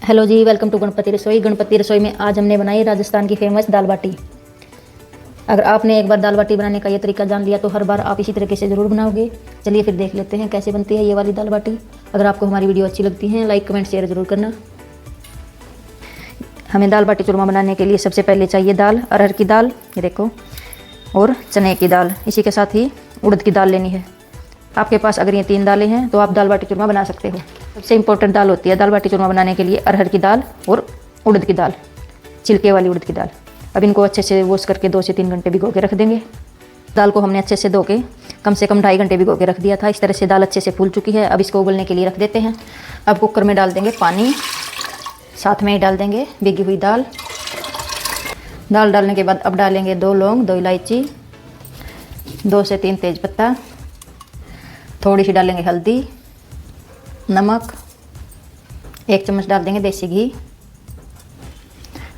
Hello ji, welcome to Ganpati Rasoi. Ganpati रसोई में आज हमने बनाई राजस्थान की फेमस दाल बाटी। अगर आपने एक बार दाल बाटी बनाने का ये तरीका जान लिया तो हर बार आप इसी तरीके से ज़रूर बनाओगे। चलिए फिर देख लेते हैं कैसे बनती है ये वाली दाल बाटी। अगर आपको हमारी वीडियो अच्छी लगती है लाइक कमेंट शेयर ज़रूर करना। हमें दाल बाटी चूरमा बनाने के लिए सबसे पहले चाहिए दाल, अरहर की दाल, ये देखो, और चने की दाल। इसी के साथ ही उड़द की दाल लेनी है। आपके पास अगर ये 3 दालें हैं तो आप दाल बाटी चूरमा बना सकते हो। सबसे इंपॉर्टेंट दाल होती है दाल बाटी चूरमा बनाने के लिए अरहर की दाल और उड़द की दाल, छिलके वाली उड़द की दाल। अब इनको अच्छे से वॉश करके 2 से 3 घंटे भिगो के रख देंगे। दाल को हमने अच्छे से धो के कम से कम 2.5 घंटे भिगो के रख दिया था। इस तरह से दाल अच्छे से फूल चुकी है। अब इसको उबलने के लिए रख देते हैं। अब कुकर में डाल देंगे पानी, साथ में ही डाल देंगे भिगी हुई दाल। दाल डालने के बाद अब डालेंगे 2 लौंग, 2 इलायची, 2 से 3 तेज़पत्ता, थोड़ी सी डालेंगे हल्दी, नमक, 1 चम्मच डाल देंगे देसी घी।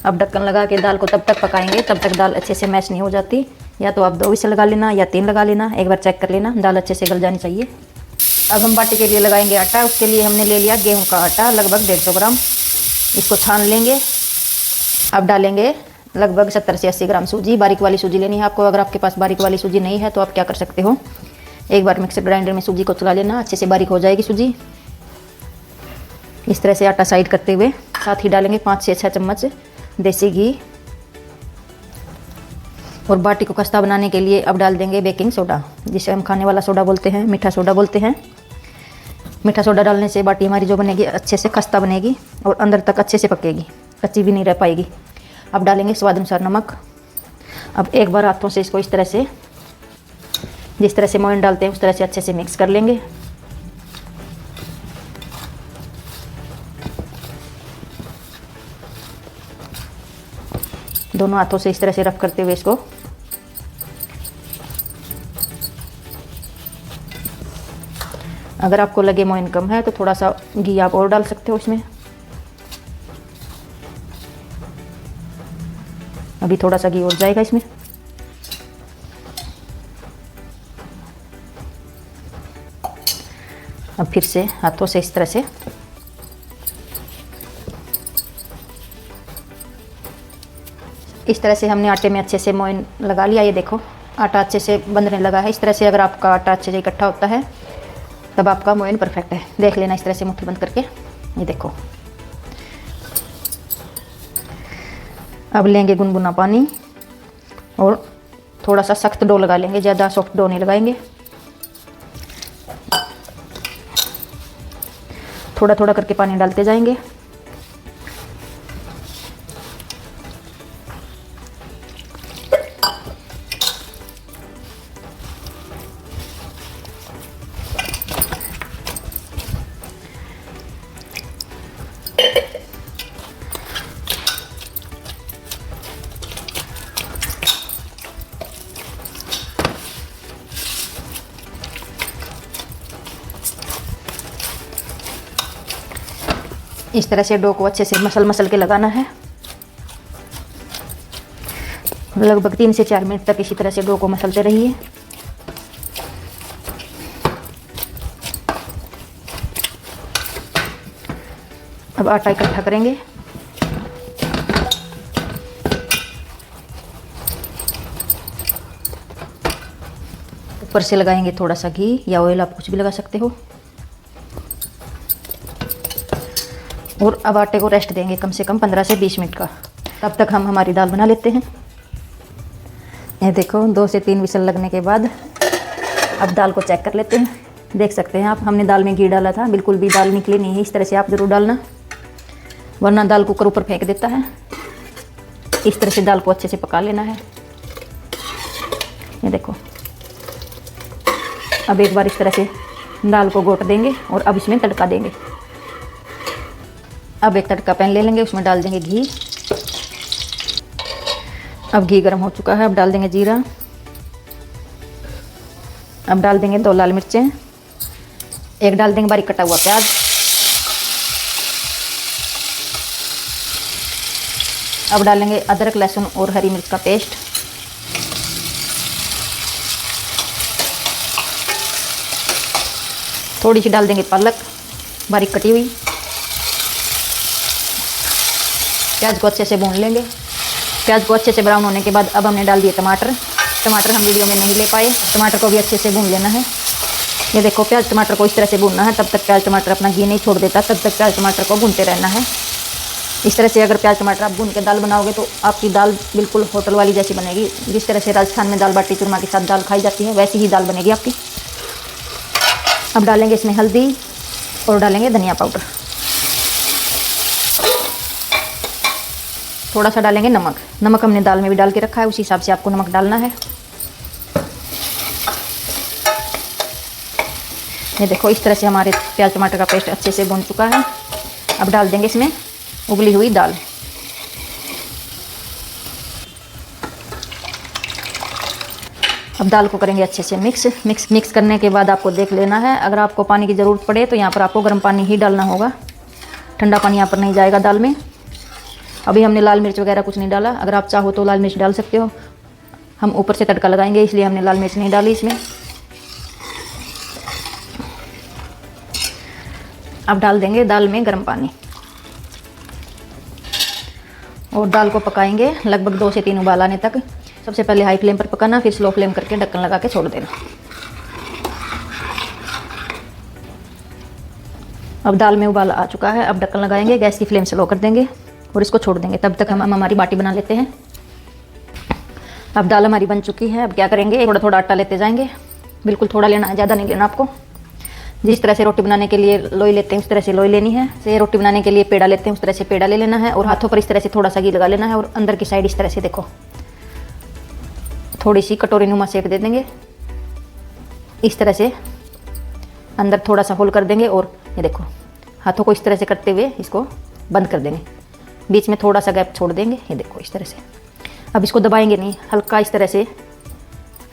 अब ढक्कन लगा के दाल को तब तक पकाएंगे तब तक दाल अच्छे से मैश नहीं हो जाती। या तो आप 2 विसल लगा लेना या 3 लगा लेना, एक बार चेक कर लेना, दाल अच्छे से गल जानी चाहिए। अब हम बाटी के लिए लगाएंगे आटा। उसके लिए हमने ले लिया गेहूं का आटा, लगभग 150 ग्राम। इसको छान लेंगे। अब डालेंगे लगभग 70 से 80 ग्राम सूजी। बारीक वाली सूजी लेनी है आपको। अगर आपके पास बारीक वाली सूजी नहीं है तो आप क्या कर सकते हो, एक बार मिक्सर ग्राइंडर में सूजी को चला लेना, अच्छे से बारीक हो जाएगी सूजी। इस तरह से आटा साइड करते हुए साथ ही डालेंगे 5 से 6 चम्मच देसी घी। और बाटी को खस्ता बनाने के लिए अब डाल देंगे बेकिंग सोडा, जिसे हम खाने वाला सोडा बोलते हैं, मीठा सोडा बोलते हैं। मीठा सोडा डालने से बाटी हमारी जो बनेगी अच्छे से खस्ता बनेगी और अंदर तक अच्छे से पकेगी, कच्ची भी नहीं रह पाएगी। अब डालेंगे स्वाद अनुसार नमक। अब एक बार हाथों से इसको इस तरह से, जिस तरह से मोयन डालते हैं उस तरह से अच्छे से मिक्स कर लेंगे। दोनों हाथों से इस तरह से रफ करते हुए इसको अगर आपको लगे मोयन कम है तो थोड़ा सा घी आप और डाल सकते हो इसमें। अभी थोड़ा सा घी और जाएगा इसमें। अब फिर से हाथों से इस तरह से हमने आटे में अच्छे से मोयन लगा लिया। ये देखो आटा अच्छे से बंधने लगा है। इस तरह से अगर आपका आटा अच्छे से इकट्ठा होता है तब आपका मोयन परफेक्ट है। देख लेना इस तरह से मुट्ठी बंद करके। ये देखो, अब लेंगे गुनगुना पानी और थोड़ा सा सख्त डो लगा लेंगे, ज़्यादा सॉफ्ट डो नहीं लगाएंगे। थोड़ा थोड़ा करके पानी डालते जाएंगे। इस तरह से डो को अच्छे से मसल के लगाना है। लगभग 3 से 4 मिनट तक इसी तरह से डो को मसलते रहिए। अब आटा इकट्ठा करेंगे। ऊपर से लगाएंगे थोड़ा सा घी या ऑयल, आप कुछ भी लगा सकते हो। और अब आटे को रेस्ट देंगे कम से कम 15 से 20 मिनट का। तब तक हम हमारी दाल बना लेते हैं। ये देखो 2 से 3 विसल लगने के बाद अब दाल को चेक कर लेते हैं। देख सकते हैं आप, हमने दाल में घी डाला था, बिल्कुल भी दाल निकली नहीं है। इस तरह से आप ज़रूर डालना, वरना दाल कुकर ऊपर फेंक देता है। इस तरह से दाल को अच्छे से पका लेना है। ये देखो, अब एक बार इस तरह से दाल को घोट देंगे और अब इसमें तड़का देंगे। अब एक तड़का पैन ले लेंगे, उसमें डाल देंगे घी। अब घी गर्म हो चुका है। अब डाल देंगे जीरा। अब डाल देंगे 2 लाल मिर्चें, एक डाल देंगे बारीक कटा हुआ प्याज। अब डालेंगे अदरक, लहसुन और हरी मिर्च का पेस्ट। थोड़ी सी डाल देंगे पालक बारीक कटी हुई। प्याज को अच्छे से भून लेंगे। प्याज को अच्छे से ब्राउन होने के बाद अब हमने डाल दिए टमाटर। टमाटर हम वीडियो में नहीं ले पाए, टमाटर को भी अच्छे से भून लेना है। ये देखो प्याज टमाटर को इस तरह से भूनना है, तब तक प्याज टमाटर अपना घी नहीं छोड़ देता, तब तक प्याज टमाटर को भूनते रहना है। इस तरह से अगर प्याज टमाटर आप भून के दाल बनाओगे तो आपकी दाल बिल्कुल होटल वाली जैसी बनेगी। जिस तरह से राजस्थान में दाल बाटी चूरमा के साथ दाल खाई जाती है वैसी ही दाल बनेगी आपकी। अब डालेंगे इसमें हल्दी और डालेंगे धनिया पाउडर, थोड़ा सा डालेंगे नमक। नमक हमने दाल में भी डाल के रखा है, उसी हिसाब से आपको नमक डालना है। ये देखो इस तरह से हमारे प्याज टमाटर का पेस्ट अच्छे से भून चुका है। अब डाल देंगे इसमें उबली हुई दाल। अब दाल को करेंगे अच्छे से मिक्स करने के बाद आपको देख लेना है। अगर आपको पानी की ज़रूरत पड़े तो यहाँ पर आपको गर्म पानी ही डालना होगा, ठंडा पानी यहाँ पर नहीं जाएगा दाल में। अभी हमने लाल मिर्च वगैरह कुछ नहीं डाला, अगर आप चाहो तो लाल मिर्च डाल सकते हो। हम ऊपर से तड़का लगाएंगे इसलिए हमने लाल मिर्च नहीं डाली इसमें। अब डाल देंगे दाल में गर्म पानी और दाल को पकाएंगे लगभग 2 से 3 उबाल आने तक। सबसे पहले हाई फ्लेम पर पकाना, फिर स्लो फ्लेम करके ढक्कन लगा के छोड़ देना। अब दाल में उबाल आ चुका है, अब ढक्कन लगाएंगे, गैस की फ्लेम स्लो कर देंगे और इसको छोड़ देंगे। तब तक हम हमारी बाटी बना लेते हैं। अब दाल हमारी बन चुकी है। अब क्या करेंगे, थोड़ा थोड़ा आटा लेते जाएंगे, बिल्कुल थोड़ा लेना है, ज़्यादा नहीं लेना आपको। जिस तरह से रोटी बनाने के लिए लोई लेते हैं उस तरह से लोई लेनी है। से रोटी बनाने के लिए पेड़ा लेते हैं उस तरह से पेड़ा ले लेना है और हाथों पर इस तरह से थोड़ा सा घी लगा लेना है और अंदर की साइड इस तरह से देखो थोड़ी सी कटोरी नुमा शेप दे देंगे। इस तरह से अंदर थोड़ा सा होल कर देंगे और ये देखो हाथों को इस तरह से करते हुए इसको बंद कर देंगे, बीच में थोड़ा सा गैप छोड़ देंगे। ये देखो इस तरह से। अब इसको दबाएंगे नहीं, हल्का इस तरह से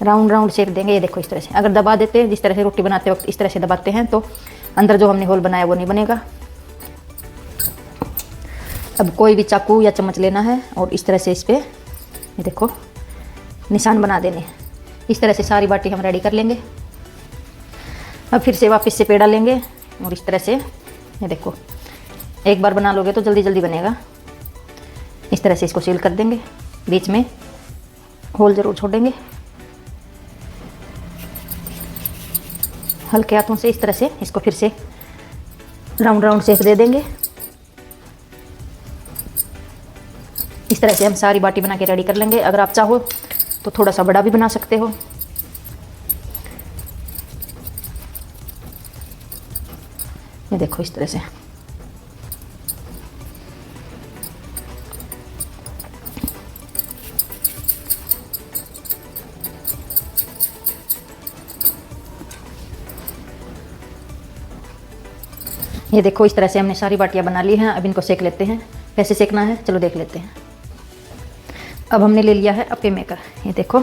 राउंड शेप देंगे। ये देखो इस तरह से। अगर दबा देते हैं, जिस तरह से रोटी बनाते वक्त इस तरह से दबाते हैं, तो अंदर जो हमने होल बनाया वो नहीं बनेगा। अब कोई भी चाकू या चम्मच लेना है और इस तरह से इस पर ये देखो निशान बना देने हैं। इस तरह से सारी बाटी हम रेडी कर लेंगे। अब फिर से वापस से पेड़ा लेंगे और इस तरह से ये देखो, एक बार बना लोगे तो जल्दी जल्दी बनेगा। इस तरह से इसको सील कर देंगे, बीच में होल ज़रूर छोड़ेंगे। हल्के हाथों से इस तरह से इसको फिर से राउंड शेप दे देंगे। इस तरह से हम सारी बाटी बना के रेडी कर लेंगे। अगर आप चाहो तो थोड़ा सा बड़ा भी बना सकते हो। ये देखो इस तरह से। ये देखो इस तरह से हमने सारी बाटियां बना ली हैं। अब इनको सेक लेते हैं। कैसे सेकना है चलो देख लेते हैं। अब हमने ले लिया है अप्पे मेकर, ये देखो,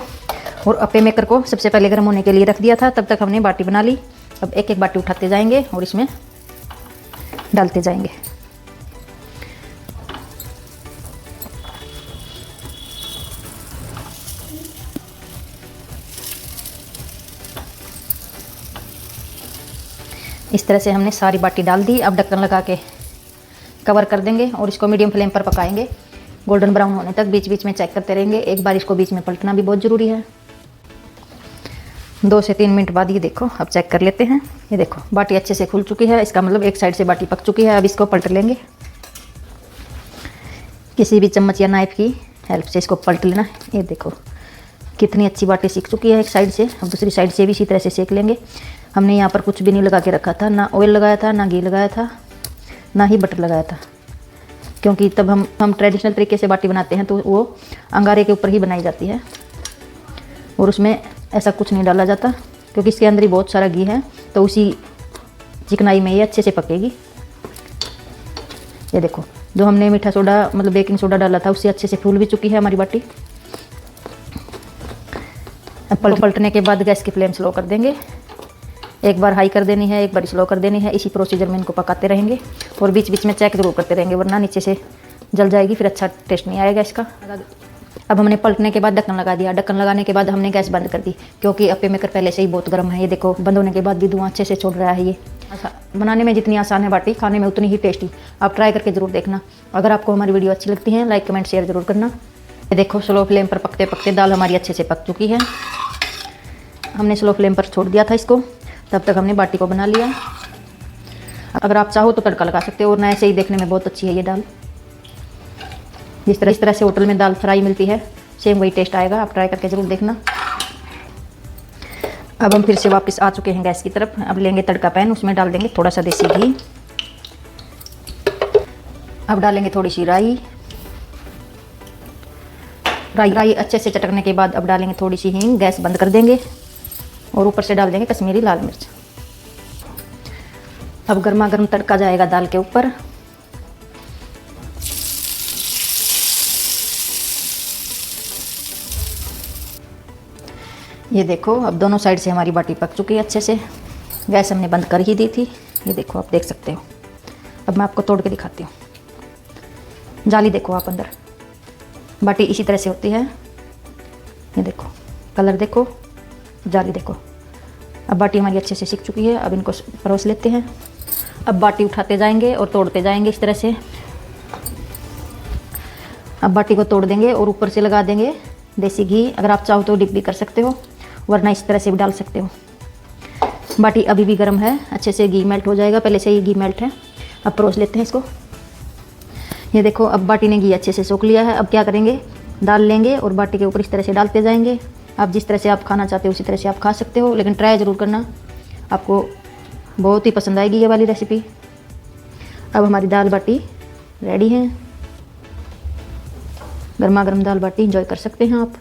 और अप्पे मेकर को सबसे पहले गर्म होने के लिए रख दिया था। तब तक हमने बाटी बना ली। अब एक एक बाटी उठाते जाएंगे और इसमें डालते जाएंगे। इस तरह से हमने सारी बाटी डाल दी। अब ढक्कन लगा के कवर कर देंगे और इसको मीडियम फ्लेम पर पकाएंगे गोल्डन ब्राउन होने तक। बीच बीच में चेक करते रहेंगे, एक बार इसको बीच में पलटना भी बहुत ज़रूरी है। 2 से 3 मिनट बाद ये देखो, अब चेक कर लेते हैं। ये देखो बाटी अच्छे से खुल चुकी है, इसका मतलब एक साइड से बाटी पक चुकी है। अब इसको पलट लेंगे, किसी भी चम्मच या नाइफ की हेल्प से इसको पलट लेना। ये देखो कितनी अच्छी बाटी सीख चुकी है एक साइड से। अब दूसरी साइड से भी इसी तरह से सेक लेंगे। हमने यहाँ पर कुछ भी नहीं लगा के रखा था, ना ऑयल लगाया था, ना घी लगाया था, ना ही बटर लगाया था, क्योंकि तब हम ट्रेडिशनल तरीके से बाटी बनाते हैं तो वो अंगारे के ऊपर ही बनाई जाती है और उसमें ऐसा कुछ नहीं डाला जाता, क्योंकि इसके अंदर ही बहुत सारा घी है, तो उसी चिकनाई में ये अच्छे से पकेगी। ये देखो जो हमने मीठा सोडा मतलब बेकिंग सोडा डाला था उससे अच्छे से फूल भी चुकी है हमारी बाटी। अब पलटने के बाद गैस की फ्लेम स्लो कर देंगे। एक बार हाई कर देनी है, एक बार स्लो कर देनी है। इसी प्रोसीजर में इनको पकाते रहेंगे और बीच बीच में चेक जरूर करते रहेंगे, वरना नीचे से जल जाएगी, फिर अच्छा टेस्ट नहीं आएगा इसका। अब हमने पलटने के बाद ढक्कन लगा दिया। ढक्कन लगाने के बाद हमने गैस बंद कर दी, क्योंकि अप्पे मेकर पहले से ही बहुत गर्म है। ये देखो बंद होने के बाद भी धुआं अच्छे से छोड़ रहा है। ये बनाने में जितनी आसान है बाटी, खाने में उतनी ही टेस्टी। आप ट्राई करके ज़रूर देखना। अगर आपको हमारी वीडियो अच्छी लगती है, लाइक कमेंट शेयर ज़रूर करना। ये देखो स्लो फ्लेम पर पकते पकते दाल हमारी अच्छे से पक चुकी है। हमने स्लो फ्लेम पर छोड़ दिया था इसको, तब तक हमने बाटी को बना लिया। अगर आप चाहो तो तड़का लगा सकते हो, और ना ऐसे ही देखने में बहुत अच्छी है ये दाल। जिस तरह से होटल में दाल फ्राई मिलती है, सेम वही टेस्ट आएगा। आप ट्राई करके ज़रूर देखना। अब हम फिर से वापस आ चुके हैं गैस की तरफ। अब लेंगे तड़का पैन, उसमें डाल देंगे थोड़ा सा देसी घी। अब डालेंगे थोड़ी सी राई। राई अच्छे से चटकने के बाद अब डालेंगे थोड़ी सी हींग। गैस बंद कर देंगे और ऊपर से डाल देंगे कश्मीरी लाल मिर्च। अब गर्मा गर्म तड़का जाएगा दाल के ऊपर। ये देखो अब दोनों साइड से हमारी बाटी पक चुकी है अच्छे से। गैस हमने बंद कर ही दी थी। ये देखो आप देख सकते हो। अब मैं आपको तोड़ के दिखाती हूँ। जाली देखो आप अंदर, बाटी इसी तरह से होती है। ये देखो कलर देखो, जाली देखो। अब बाटी हमारी अच्छे से सिक चुकी है। अब इनको परोस लेते हैं। अब बाटी उठाते जाएंगे और तोड़ते जाएंगे इस तरह से। अब बाटी को तोड़ देंगे और ऊपर से लगा देंगे देसी घी। अगर आप चाहो तो डिप भी कर सकते हो, वरना इस तरह से भी डाल सकते हो। बाटी अभी भी गर्म है, अच्छे से घी मेल्ट हो जाएगा, पहले से ही घी मेल्ट है। अब परोस लेते हैं इसको। ये देखो अब बाटी ने घी अच्छे से सोख लिया है। अब क्या करेंगे, दाल लेंगे और बाटी के ऊपर इस तरह से डालते जाएंगे। आप जिस तरह से आप खाना चाहते हो उसी तरह से आप खा सकते हो, लेकिन ट्राई ज़रूर करना, आपको बहुत ही पसंद आएगी ये वाली रेसिपी। अब हमारी दाल बाटी रेडी है। गर्मा गर्म दाल बाटी एंजॉय कर सकते हैं आप।